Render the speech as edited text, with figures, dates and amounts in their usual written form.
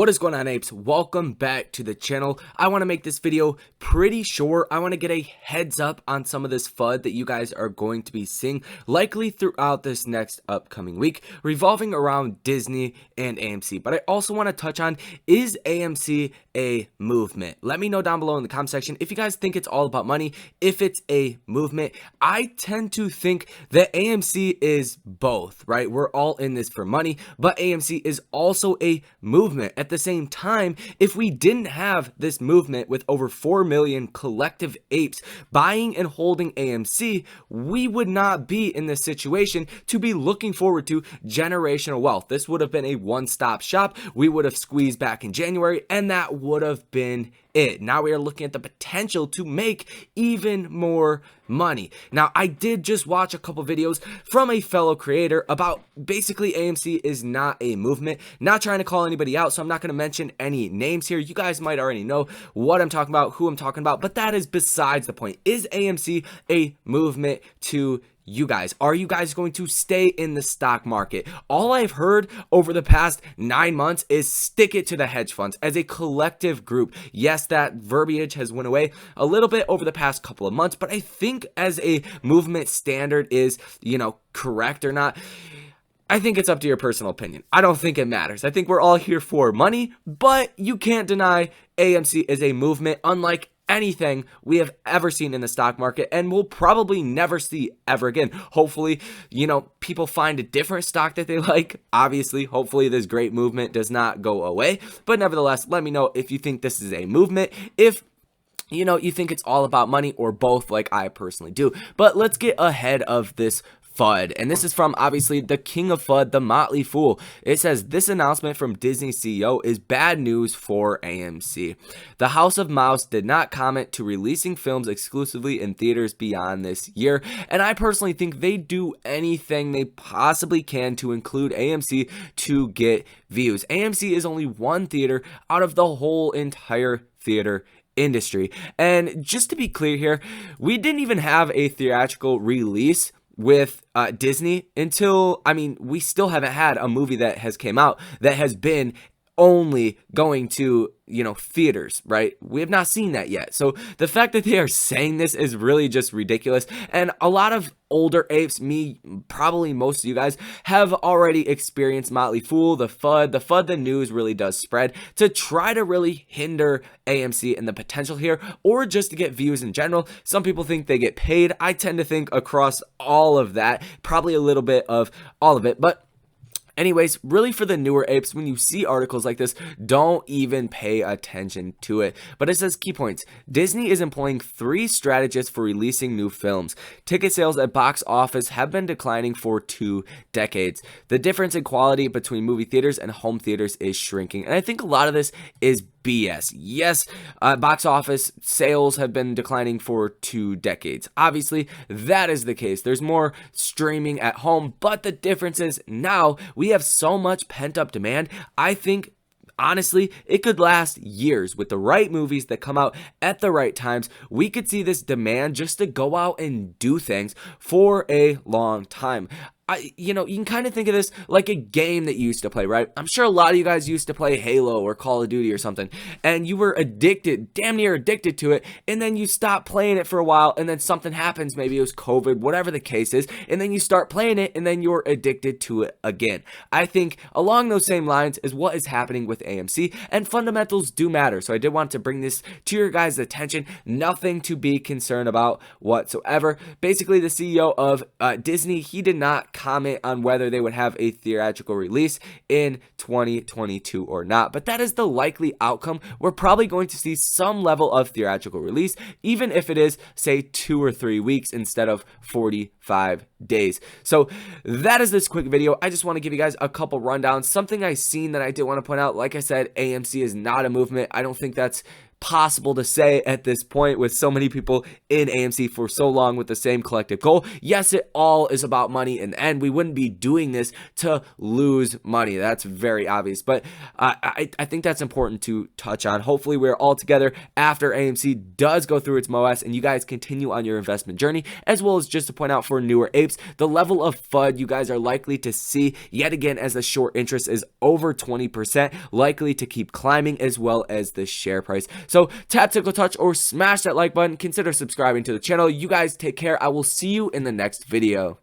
What is going on, apes? Welcome back to the channel. I want to make this video pretty short. I want to get a heads up on some of this FUD that you guys are going to be seeing likely throughout this next upcoming week, revolving around Disney and AMC. But I also want to touch on, is AMC a movement? Let me know down below in the comment section if you guys think it's all about money, if it's a movement. I tend to think that AMC is both, right? We're all in this for money, but AMC is also a movement. At the same time, if we didn't have this movement with over 4 million collective apes buying and holding AMC, we would not be in this situation to be looking forward to generational wealth. This would have been a one-stop shop. We would have squeezed back in January, and that would have been it. Now we are looking at the potential to make even more money. Now, I did just watch a couple videos from a fellow creator about basically AMC is not a movement. Not trying to call anybody out, so I'm not going to mention any names here. You guys might already know what I'm talking about, who I'm talking about, but that is besides the point. Is AMC a movement to you guys? Are you guys going to stay in the stock market? All I've heard over the past 9 months is stick it to the hedge funds as a collective group. Yes, that verbiage has went away a little bit over the past couple of months, but I think as a movement standard is, correct or not, I think it's up to your personal opinion. I don't think it matters. I think we're all here for money, but you can't deny AMC is a movement unlike anything we have ever seen in the stock market, and we'll probably never see ever again. Hopefully, people find a different stock that they like. Obviously, hopefully this great movement does not go away, but nevertheless, let me know if you think this is a movement, if you think it's all about money, or both like I personally do. But let's get ahead of this FUD, and this is from obviously the king of FUD, the Motley Fool. It says, this announcement from Disney CEO is bad news for AMC. The House of Mouse did not comment to releasing films exclusively in theaters beyond this year, and I personally think they do anything they possibly can to include AMC to get views. AMC is only one theater out of the whole entire theater industry, and just to be clear here, we didn't even have a theatrical release with Disney until, we still haven't had a movie that has came out that has been only going to theaters, right? We have not seen that yet. So the fact that they are saying this is really just ridiculous. And a lot of older apes, me, probably most of you guys, have already experienced Motley Fool, the FUD, the news really does spread to try to really hinder AMC and the potential here, or just to get views in general. Some people think they get paid. I tend to think across all of that, probably a little bit of all of it, but anyways, really for the newer apes, when you see articles like this, don't even pay attention to it. But it says key points. Disney is employing 3 strategists for releasing new films. Ticket sales at box office have been declining for 2 decades. The difference in quality between movie theaters and home theaters is shrinking. And I think a lot of this is BS. Yes, box office sales have been declining for 2 decades. Obviously, that is the case. There's more streaming at home, but the difference is now we have so much pent-up demand. I think honestly, it could last years with the right movies that come out at the right times. We could see this demand just to go out and do things for a long time. You can kind of think of this like a game that you used to play, right? I'm sure a lot of you guys used to play Halo or Call of Duty or something, and you were addicted, damn near addicted to it, and then you stop playing it for a while, and then something happens, maybe it was COVID, whatever the case is, and then you start playing it, and then you're addicted to it again. I think along those same lines is what is happening with AMC, and fundamentals do matter, so I did want to bring this to your guys' attention. Nothing to be concerned about whatsoever. Basically, the CEO of Disney, he did not comment on whether they would have a theatrical release in 2022 or not, but that is the likely outcome. We're probably going to see some level of theatrical release, even if it is, say, 2 or 3 weeks instead of 45 days. So that is this quick video. I just want to give you guys a couple rundowns. Something I seen that I did want to point out, like I said, AMC is not a movement. I don't think that's possible to say at this point with so many people in AMC for so long with the same collective goal. Yes, it all is about money in the end. We wouldn't be doing this to lose money. That's very obvious, but I think that's important to touch on. Hopefully we're all together after AMC does go through its MOS and you guys continue on your investment journey, as well as just to point out for newer apes, the level of FUD you guys are likely to see yet again as the short interest is over 20%, likely to keep climbing, as well as the share price. So tap, tickle, touch, or smash that like button. Consider subscribing to the channel. You guys take care. I will see you in the next video.